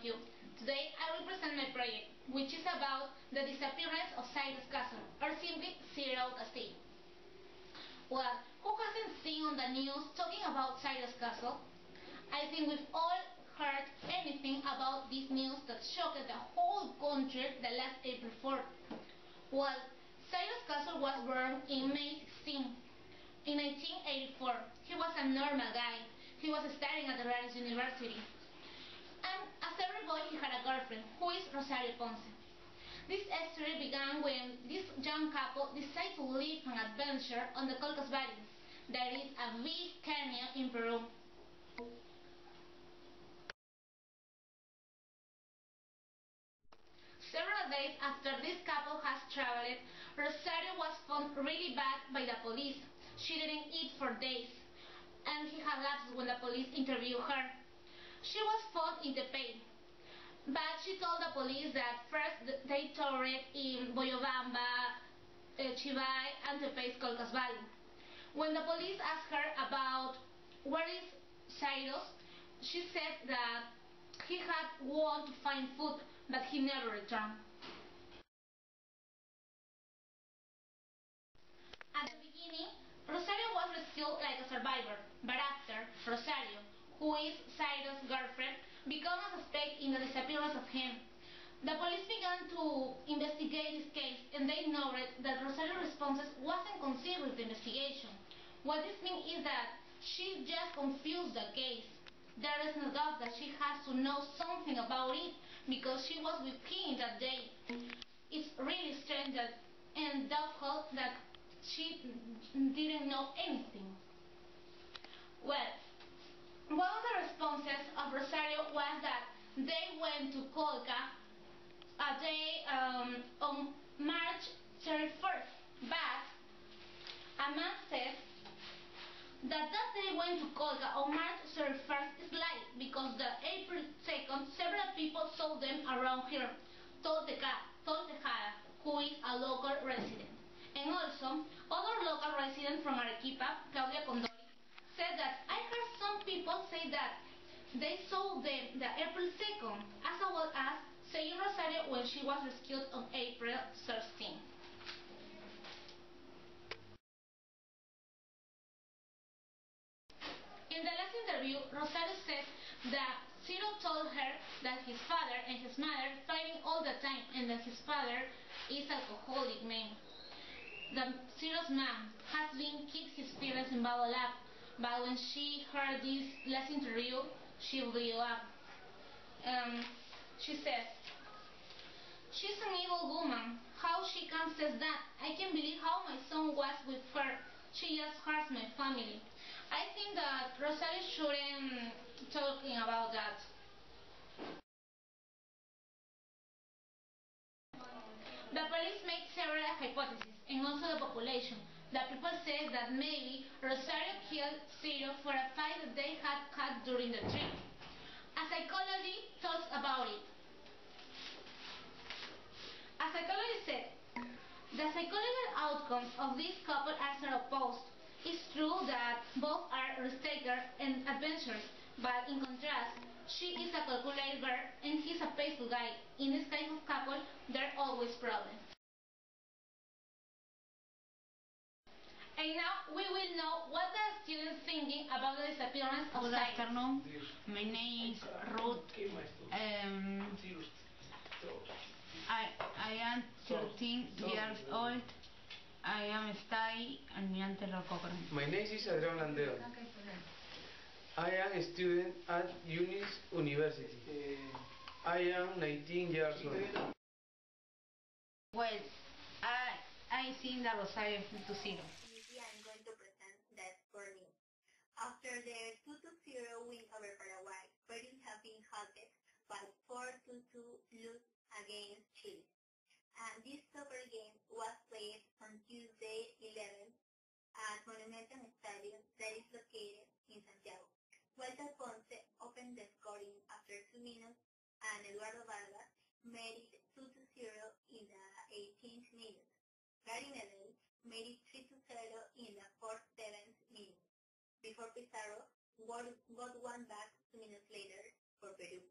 of you. Today I will present my project, which is about the disappearance of Cyrus Castle, or simply Zero Castillo. Well, who hasn't seen on the news talking about Cyrus Castle? I think we've all heard anything about this news that shocked the whole country the last April 4th. Well, Cyrus Castle was born in May 16. In 1984, he was a normal guy. He was studying at the Paris University. And as every boy, he had a girlfriend, who is Rosario Ponce. This story began when this young couple decided to live an adventure on the Colcas Valley. That is a big canyon in Peru. Several days after this couple has traveled, Rosario was found really bad by the police. She didn't eat for days, and he collapsed when the police interviewed her. She was found in the pain, but she told the police that first they toured in Boyobamba, Chivay, and Tepe's Colcas Valley. When the police asked her about where is Cyrus, she said that he had gone to find food, but he never returned. At the beginning, Rosario was rescued like a survivor, but after, Rosario, who is Cyrus' girlfriend, became a suspect in the disappearance of him. The police began to investigate this case, and they noted that Rosario's responses wasn't consistent with the investigation. What this means is that she just confused the case. There is no doubt that she has to know something about it because she was with him that day. It's really strange and doubtful that she didn't know anything. Well, one of the responses of Rosario was that they went to Colca a day on March 31st, but a man said that they went to Colca on March 31st is lie because the April 2nd several people saw them around here, told Tejada, who is a local resident. And also, other local resident from Arequipa, Claudia Condori, said that I heard some people say that they saw them the April 2nd, as well as saying Rosario when she was rescued on April 13th. In the last interview, Rosario said that Ciro told her that his father and his mother fighting all the time and that his father is an alcoholic man. The Ciro's mom has been kept his parents in bottle up, but when she heard this last interview, she blew up. She says, "She's an evil woman. How she can say that? I can't believe how my son was with her. She just hurts my family." I think that Rosario shouldn't talking about that. The police made several hypotheses, and also the population. The people say that maybe Rosario killed Ciro for a fight that they had during the trip. A psychology talks about it. A psychologist said, the psychological outcomes of this couple are opposed. It's true that both are risk-takers and adventurers, but in contrast, she is a calculated girl and he's a peaceful guy. In this kind of couple, there are always problems. And now we will know what the students thinking about the disappearance of Cyrus. Good afternoon. My name is Ruth. I am 13 years old. I am studying Almirante Rococo. My name is Adrián Landeo. I am a student at UNIS University. I am 19 years old. Well, I think that Rosario to Ciro. I'm going to present that for me. After the 2-0 win over Paraguay, Peru have been halted by 4-2 lose against Chile. And this soccer game was played on Tuesday 11th at Monumental Stadium that is located in Santiago. Walter Ponce opened the scoring after 2 minutes and Eduardo Vargas made it 2-0 in the 18th minute. Gary Medel made it 3-0 in the 7th minute, before Pizarro got one back 2 minutes later for Peru.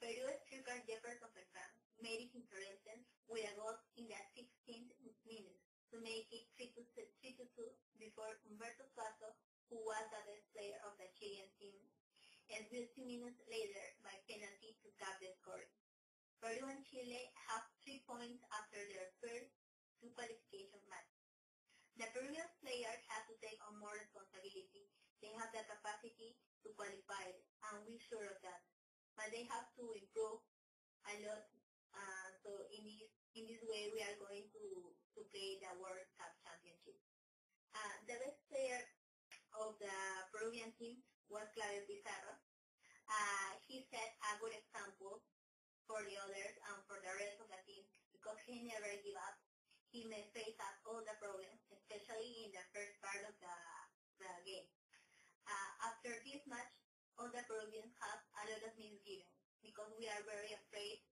Peru's striker Jefferson Beltrán made his intervention with a goal in the 16th minute to make it 3-2 before Humberto Suazo, who was the best player of the Chilean team, and 2 minutes later by penalty to cap the scoring. Peru and Chile have 3 points after their first 2 qualification matches. The Peruvian players have to take on more responsibility. They have the capacity to qualify, and we're sure of that. But they have to improve a lot. So in this way, we are going to play the World Cup Championship. The best player of the Peruvian team was Claudio Pizarro. He set a good example for the others and for the rest of the team because he never gave up. He may face up all the problems, especially in the first part of the game. After this match, all the Peruvians have a lot of misgivings because we are very afraid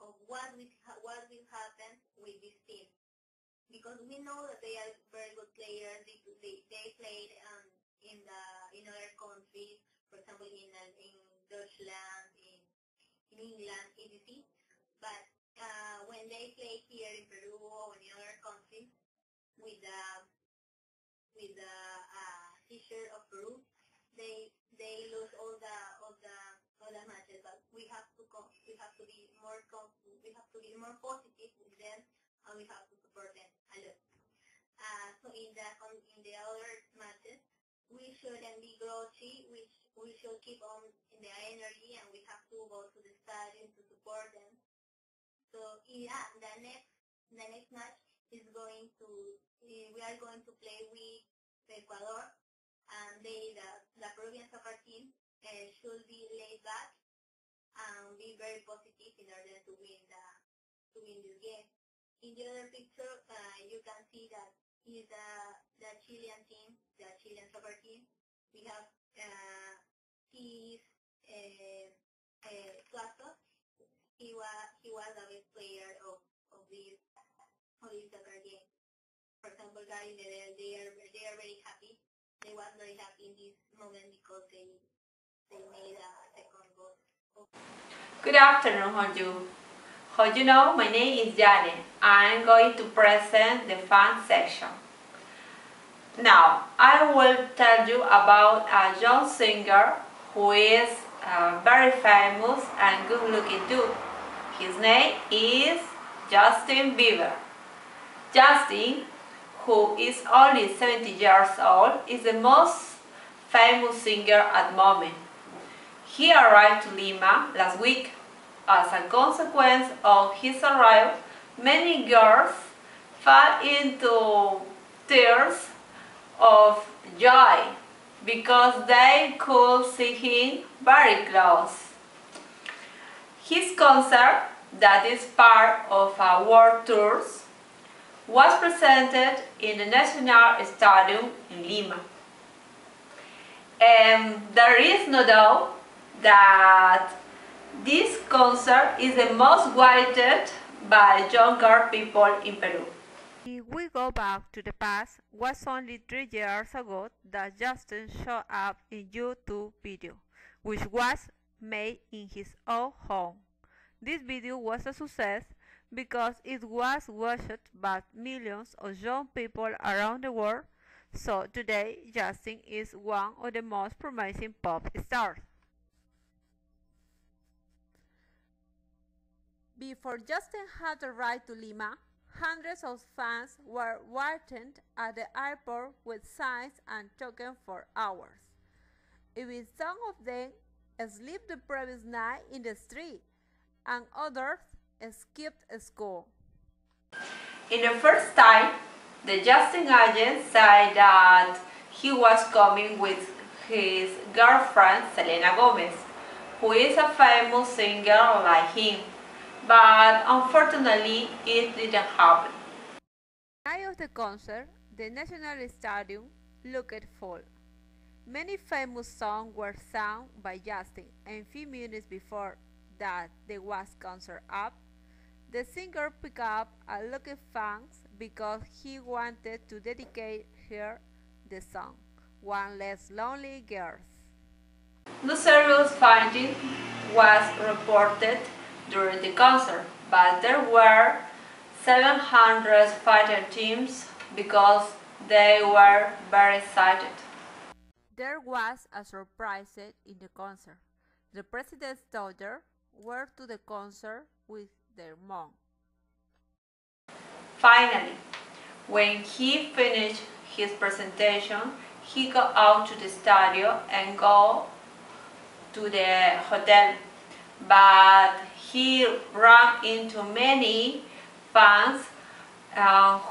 of what will happen with this team. Because we know that they are very good players. They played in other countries, for example, in Deutschland, in England, etc. But when they play here in Peru or in other countries with the t-shirt of Peru, they lose all the matches. But we have to be more positive with them, and we have to support them a lot. So in the other matches, we shouldn't be grouchy. We should keep on in the energy, and we have to go to the stadium to support them. So yeah, the next match is we are going to play with Ecuador, and the Peruvian soccer team should be laid back and be very positive in order to win this game. In the other picture, you can see that is the Chilean team, the Chilean soccer team. We have Suazo. He was the best player of this soccer game. For example, Gary Medel, they are very happy. They was very happy in this moment because they made a second goal. Good afternoon, Honju. How you know, my name is Jane. I'm going to present the fun section. Now, I will tell you about a young singer who is very famous and good looking too. His name is Justin Bieber. Justin, who is only 70 years old, is the most famous singer at the moment. He arrived to Lima last week. As a consequence of his arrival, many girls fell into tears of joy because they could see him very close. His concert, that is part of a world tour, was presented in the National Stadium in Lima. And there is no doubt that this concert is the most watched by younger people in Peru. If we go back to the past, was only 3 years ago that Justin showed up in YouTube video, which was made in his own home. This video was a success because it was watched by millions of young people around the world, so today Justin is one of the most promising pop stars. Before Justin had arrived to Lima, hundreds of fans were waiting at the airport with signs and tokens for hours. Even some of them slept the previous night in the street, and others skipped school. In the first time, the Justin agent said that he was coming with his girlfriend Selena Gomez, who is a famous singer like him. But unfortunately, it didn't happen. The night of the concert, the National Stadium looked full. Many famous songs were sung by Justin, and a few minutes before that there was concert up, the singer picked up a lucky fans because he wanted to dedicate her the song, One Less Lonely Girl. The serious finding was reported during the concert, but there were 700 fighter teams because they were very excited. There was a surprise in the concert. The president's daughter went to the concert with their mom. Finally, when he finished his presentation, he got out to the studio and go to the hotel, but he ran into many fans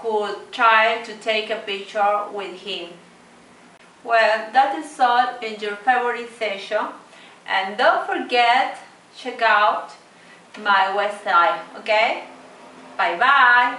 who tried to take a picture with him. Well, that is all in your favorite session, and don't forget check out my website, okay? Bye bye!